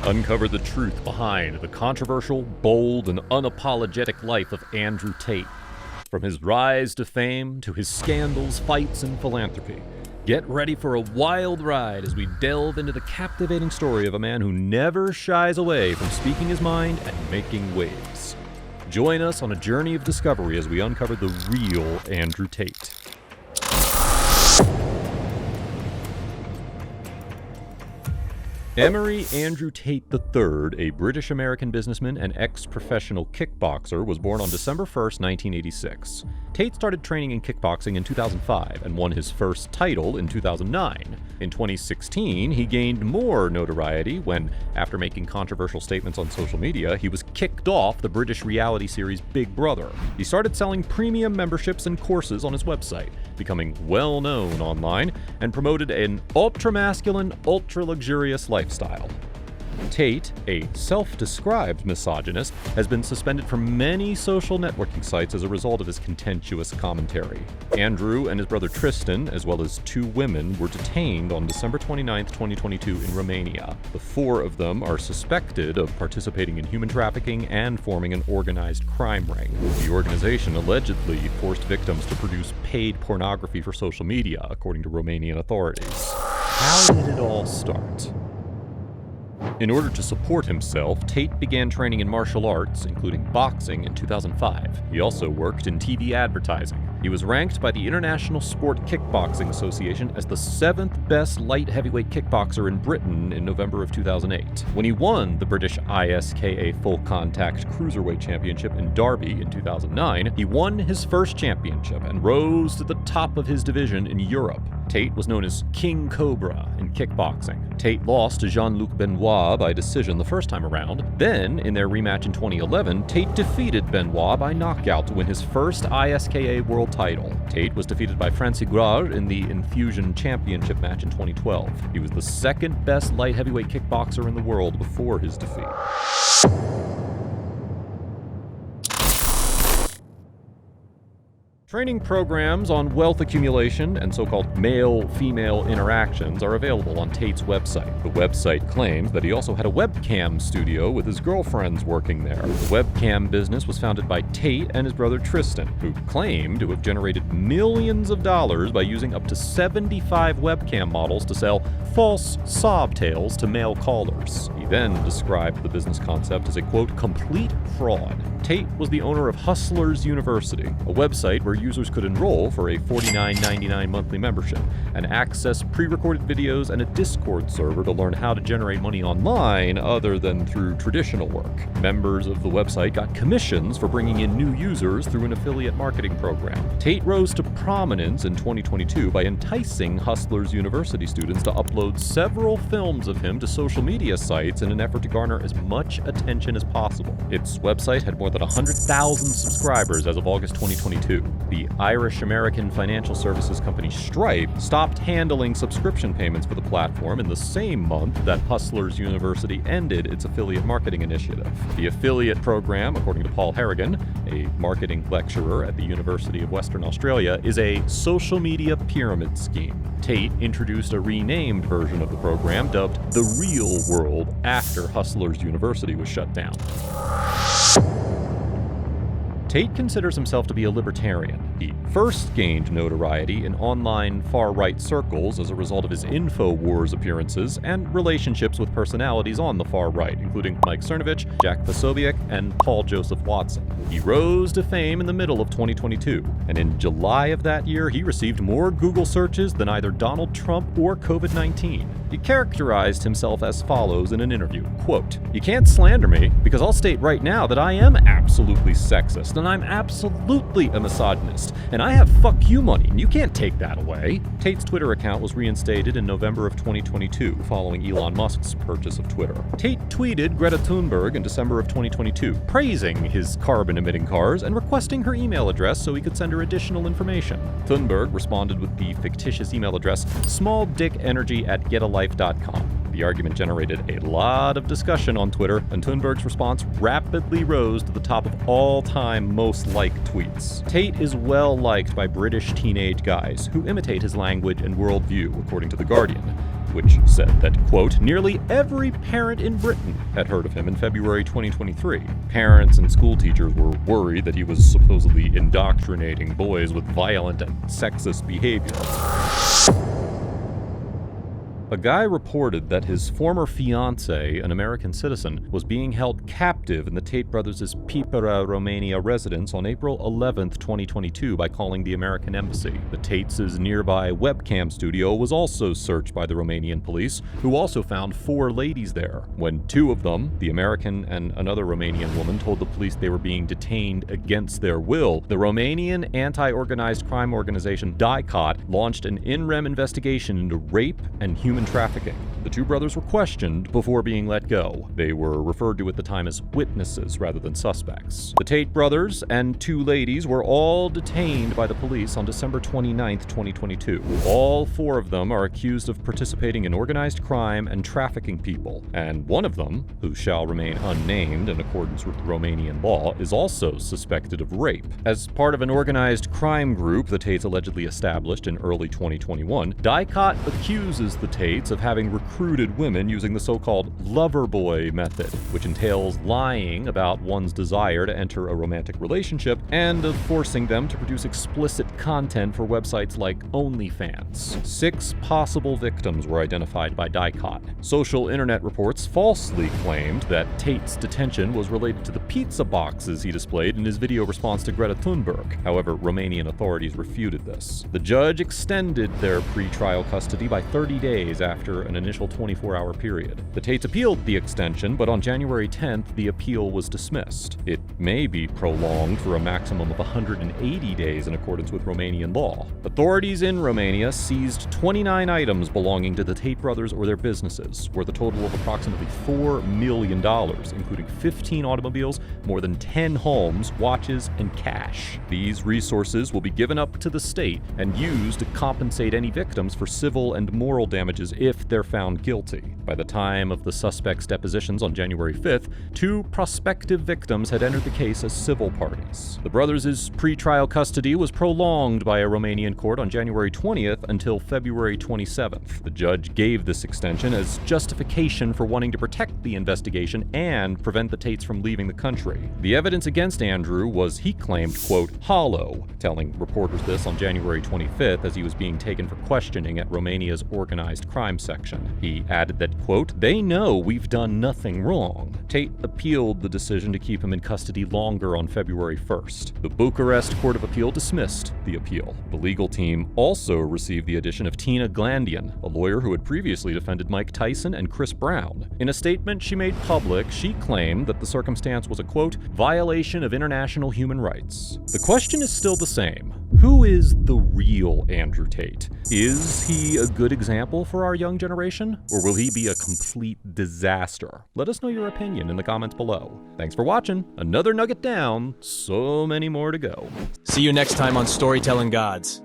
Uncover the truth behind the controversial, bold, and unapologetic life of Andrew Tate. From his rise to fame to his scandals, fights, and philanthropy. Get ready for a wild ride as we delve into the captivating story of a man who never shies away from speaking his mind and making waves. Join us on a journey of discovery as we uncover the real Andrew Tate. Emery Andrew Tate III, a British-American businessman and ex-professional kickboxer, was born on December 1st, 1986. Tate started training in kickboxing in 2005 and won his first title in 2009. In 2016, he gained more notoriety when, after making controversial statements on social media, he was kicked off the British reality series Big Brother. He started selling premium memberships and courses on his website, becoming well-known online, and promoted an ultra-masculine, ultra-luxurious lifestyle. Tate, a self-described misogynist, has been suspended from many social networking sites as a result of his contentious commentary. Andrew and his brother Tristan, as well as 2 women, were detained on December 29, 2022 in Romania. The 4 of them are suspected of participating in human trafficking and forming an organized crime ring. The organization allegedly forced victims to produce paid pornography for social media, according to Romanian authorities. How did it all start? In order to support himself, Tate began training in martial arts, including boxing, in 2005. He also worked in TV advertising. He was ranked by the International Sport Kickboxing Association as the 7th best light heavyweight kickboxer in Britain in November of 2008. When he won the British ISKA Full Contact Cruiserweight Championship in Derby in 2009, he won his first championship and rose to the top of his division in Europe. Tate was known as King Cobra in kickboxing. Tate lost to Jean-Luc Benoit by decision the first time around. Then, in their rematch in 2011, Tate defeated Benoit by knockout to win his first ISKA world title. Tate was defeated by Francis Gras in the Infusion Championship match in 2012. He was the 2nd best light heavyweight kickboxer in the world before his defeat. Training programs on wealth accumulation and so-called male-female interactions are available on Tate's website. The website claims that he also had a webcam studio with his girlfriends working there. The webcam business was founded by Tate and his brother Tristan, who claim to have generated millions of dollars by using up to 75 webcam models to sell false sob tales to male callers. He then described the business concept as a, quote, complete fraud. Tate was the owner of Hustlers University, a website where users could enroll for a $49.99 monthly membership and access pre-recorded videos and a Discord server to learn how to generate money online other than through traditional work. Members of the website got commissions for bringing in new users through an affiliate marketing program. Tate rose to prominence in 2022 by enticing Hustlers University students to upload several films of him to social media sites in an effort to garner as much attention as possible. Its website had more than 100,000 subscribers as of August 2022. The Irish-American financial services company Stripe stopped handling subscription payments for the platform in the same month that Hustlers University ended its affiliate marketing initiative. The affiliate program, according to Paul Harrigan, a marketing lecturer at the University of Western Australia, is a social media pyramid scheme. Tate introduced a renamed version of the program dubbed The Real World after Hustlers University was shut down. Tate considers himself to be a libertarian. He first gained notoriety in online far-right circles as a result of his InfoWars appearances and relationships with personalities on the far right, including Mike Cernovich, Jack Posobiec, and Paul Joseph Watson. He rose to fame in the middle of 2022, and in July of that year, he received more Google searches than either Donald Trump or COVID-19. He characterized himself as follows in an interview, quote, "You can't slander me because I'll state right now that I am absolutely sexist and I'm absolutely a misogynist and I have fuck you money and you can't take that away." Tate's Twitter account was reinstated in November of 2022 following Elon Musk's purchase of Twitter. Tate tweeted Greta Thunberg in December of 2022, praising his carbon-emitting cars and requesting her email address so he could send her additional information. Thunberg responded with the fictitious email address smalldickenergy@getalife.com. The argument generated a lot of discussion on Twitter, and Thunberg's response rapidly rose to the top of all-time most liked tweets. Tate is well liked by British teenage guys who imitate his language and worldview, according to The Guardian. which said that, quote, nearly every parent in Britain had heard of him in February 2023. Parents and school teachers were worried that he was supposedly indoctrinating boys with violent and sexist behavior. A guy reported that his former fiancée, an American citizen, was being held captive in the Tate brothers' Pipera, Romania residence on April 11, 2022 by calling the American embassy. The Tates' nearby webcam studio was also searched by the Romanian police, who also found 4 ladies there. When 2 of them, the American and another Romanian woman, told the police they were being detained against their will, the Romanian anti-organized crime organization DICOT launched an in-rem investigation into rape and human trafficking. The 2 brothers were questioned before being let go. They were referred to at the time as witnesses rather than suspects. The Tate brothers and 2 ladies were all detained by the police on December 29, 2022. All 4 of them are accused of participating in organized crime and trafficking people, and one of them, who shall remain unnamed in accordance with Romanian law, is also suspected of rape. As part of an organized crime group the Tates allegedly established in early 2021, DICOT accuses the Tates of having recruited women using the so-called lover boy method, which entails lying about one's desire to enter a romantic relationship and of forcing them to produce explicit content for websites like OnlyFans. 6 possible victims were identified by DICOT. Social internet reports falsely claimed that Tate's detention was related to the pizza boxes he displayed in his video response to Greta Thunberg. However, Romanian authorities refuted this. The judge extended their pre-trial custody by 30 days after an initial 24-hour period. The Tates appealed the extension, but on January 10th, the appeal was dismissed. It may be prolonged for a maximum of 180 days in accordance with Romanian law. Authorities in Romania seized 29 items belonging to the Tate brothers or their businesses, worth a total of approximately $4 million, including 15 automobiles, more than 10 homes, watches, and cash. These resources will be given up to the state and used to compensate any victims for civil and moral damages if they're found guilty. By the time of the suspects' depositions on January 5th, 2 prospective victims had entered the case as civil parties. The brothers' pre-trial custody was prolonged by a Romanian court on January 20th until February 27th. The judge gave this extension as justification for wanting to protect the investigation and prevent the Tates from leaving the country. The evidence against Andrew was, he claimed, quote, hollow, telling reporters this on January 25th as he was being taken for questioning at Romania's organized crime section. He added that, quote, they know we've done nothing wrong. Tate appealed the decision to keep him in custody longer on February 1st. The Bucharest Court of Appeal dismissed the appeal. The legal team also received the addition of Tina Glandian, a lawyer who had previously defended Mike Tyson and Chris Brown. In a statement she made public, she claimed that the circumstance was a, quote, violation of international human rights. The question is still the same. Who is the real Andrew Tate? Is he a good example for our young generation? Or will he be a complete disaster? Let us know your opinion in the comments below. Thanks for watching. Another nugget down, so many more to go. See you next time on Storytelling Gods.